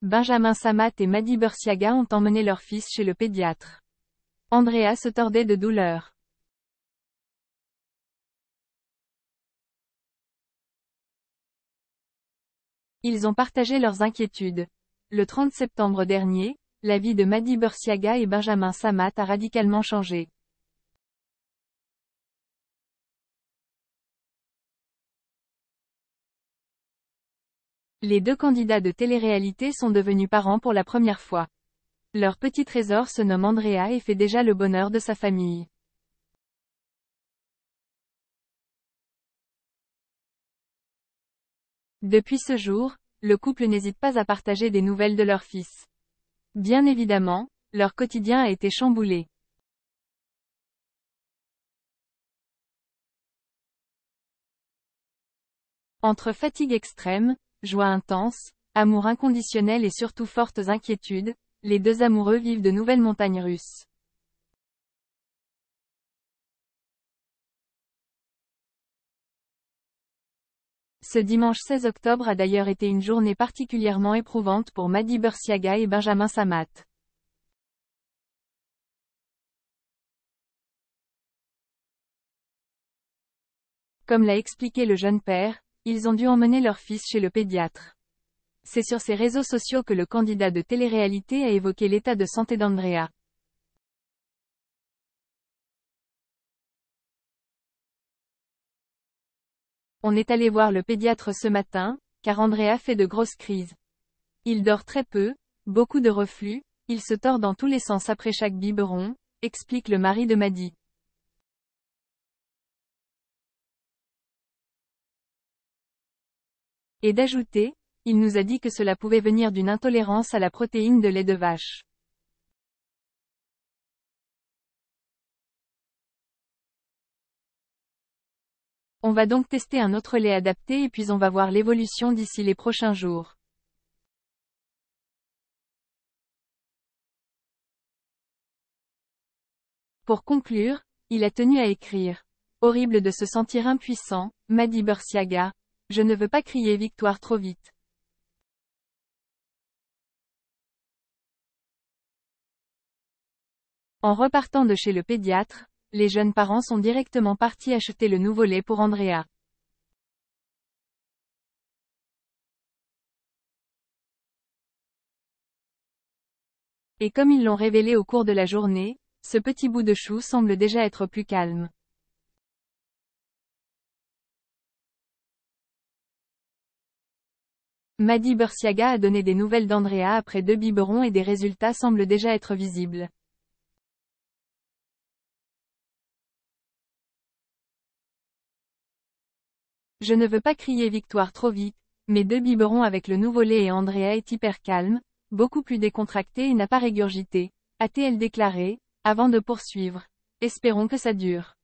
Benjamin Samat et Mady Bersiaga ont emmené leur fils chez le pédiatre. Andrea se tordait de douleur. Ils ont partagé leurs inquiétudes. Le 30 septembre dernier, la vie de Mady Bersiaga et Benjamin Samat a radicalement changé. Les deux candidats de télé-réalité sont devenus parents pour la première fois. Leur petit trésor se nomme Andrea et fait déjà le bonheur de sa famille. Depuis ce jour, le couple n'hésite pas à partager des nouvelles de leur fils. Bien évidemment, leur quotidien a été chamboulé. Entre fatigue extrême, joie intense, amour inconditionnel et surtout fortes inquiétudes, les deux amoureux vivent de nouvelles montagnes russes. Ce dimanche 16 octobre a d'ailleurs été une journée particulièrement éprouvante pour Mady Bersiaga et Benjamin Samat. Comme l'a expliqué le jeune père, ils ont dû emmener leur fils chez le pédiatre. C'est sur ses réseaux sociaux que le candidat de télé-réalité a évoqué l'état de santé d'Andrea. On est allé voir le pédiatre ce matin, car Andrea fait de grosses crises. Il dort très peu, beaucoup de reflux, il se tord dans tous les sens après chaque biberon, explique le mari de Mady. Et d'ajouter, il nous a dit que cela pouvait venir d'une intolérance à la protéine de lait de vache. On va donc tester un autre lait adapté et puis on va voir l'évolution d'ici les prochains jours. Pour conclure, il a tenu à écrire. Horrible de se sentir impuissant, Mady Bersiaga. Je ne veux pas crier victoire trop vite. En repartant de chez le pédiatre, les jeunes parents sont directement partis acheter le nouveau lait pour Andrea. Et comme ils l'ont révélé au cours de la journée, ce petit bout de chou semble déjà être plus calme. Mady Bersiaga a donné des nouvelles d'Andrea après 2 biberons et des résultats semblent déjà être visibles. Je ne veux pas crier victoire trop vite, mais 2 biberons avec le nouveau lait et Andrea est hyper calme, beaucoup plus décontracté et n'a pas régurgité, a-t-elle déclaré, avant de poursuivre. Espérons que ça dure.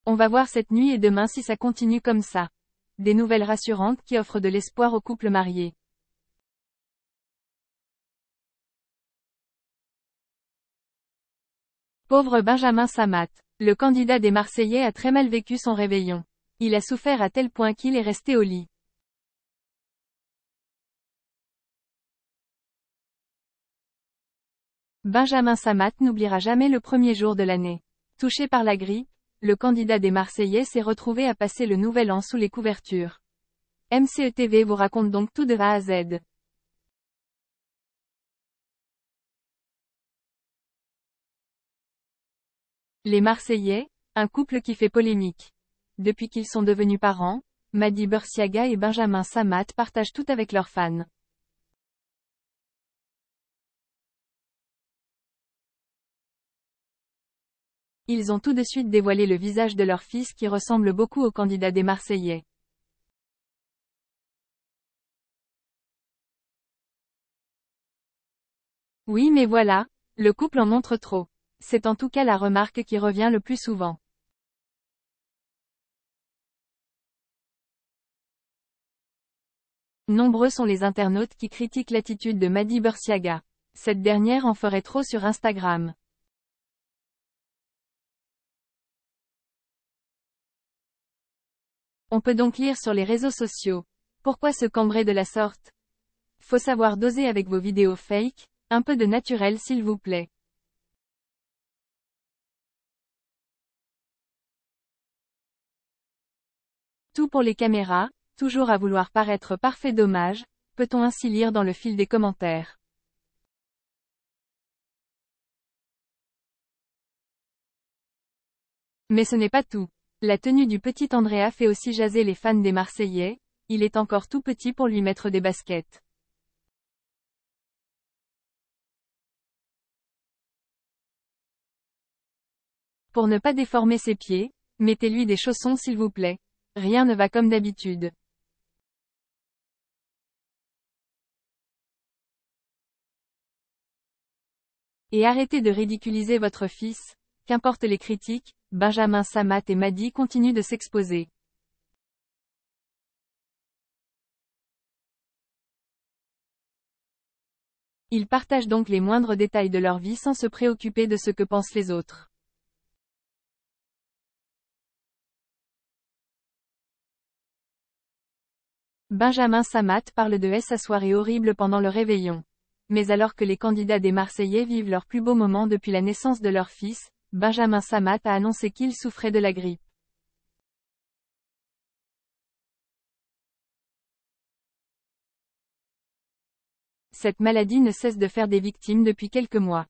On va voir cette nuit et demain si ça continue comme ça. Des nouvelles rassurantes qui offrent de l'espoir aux couples mariés. Pauvre Benjamin Samat. Le candidat des Marseillais a très mal vécu son réveillon. Il a souffert à tel point qu'il est resté au lit. Benjamin Samat n'oubliera jamais le premier jour de l'année. Touché par la grippe, le candidat des Marseillais s'est retrouvé à passer le nouvel an sous les couvertures. MCETV vous raconte donc tout de A à Z. Les Marseillais, un couple qui fait polémique. Depuis qu'ils sont devenus parents, Mady Bersiaga et Benjamin Samat partagent tout avec leurs fans. Ils ont tout de suite dévoilé le visage de leur fils qui ressemble beaucoup au candidat des Marseillais. Oui mais voilà, le couple en montre trop. C'est en tout cas la remarque qui revient le plus souvent. Nombreux sont les internautes qui critiquent l'attitude de Mady Bersiaga. Cette dernière en ferait trop sur Instagram. On peut donc lire sur les réseaux sociaux. Pourquoi se cambrer de la sorte? Faut savoir doser avec vos vidéos fake, un peu de naturel s'il vous plaît. Tout pour les caméras, toujours à vouloir paraître parfait dommage, peut-on ainsi lire dans le fil des commentaires. Mais ce n'est pas tout. La tenue du petit Andrea fait aussi jaser les fans des Marseillais, il est encore tout petit pour lui mettre des baskets. Pour ne pas déformer ses pieds, mettez-lui des chaussons s'il vous plaît. Rien ne va comme d'habitude. Et arrêtez de ridiculiser votre fils, qu'importe les critiques, Benjamin Samat et Madi continuent de s'exposer. Ils partagent donc les moindres détails de leur vie sans se préoccuper de ce que pensent les autres. Benjamin Samat parle de sa soirée horrible pendant le réveillon. Mais alors que les candidats des Marseillais vivent leur plus beau moment depuis la naissance de leur fils, Benjamin Samat a annoncé qu'il souffrait de la grippe. Cette maladie ne cesse de faire des victimes depuis quelques mois.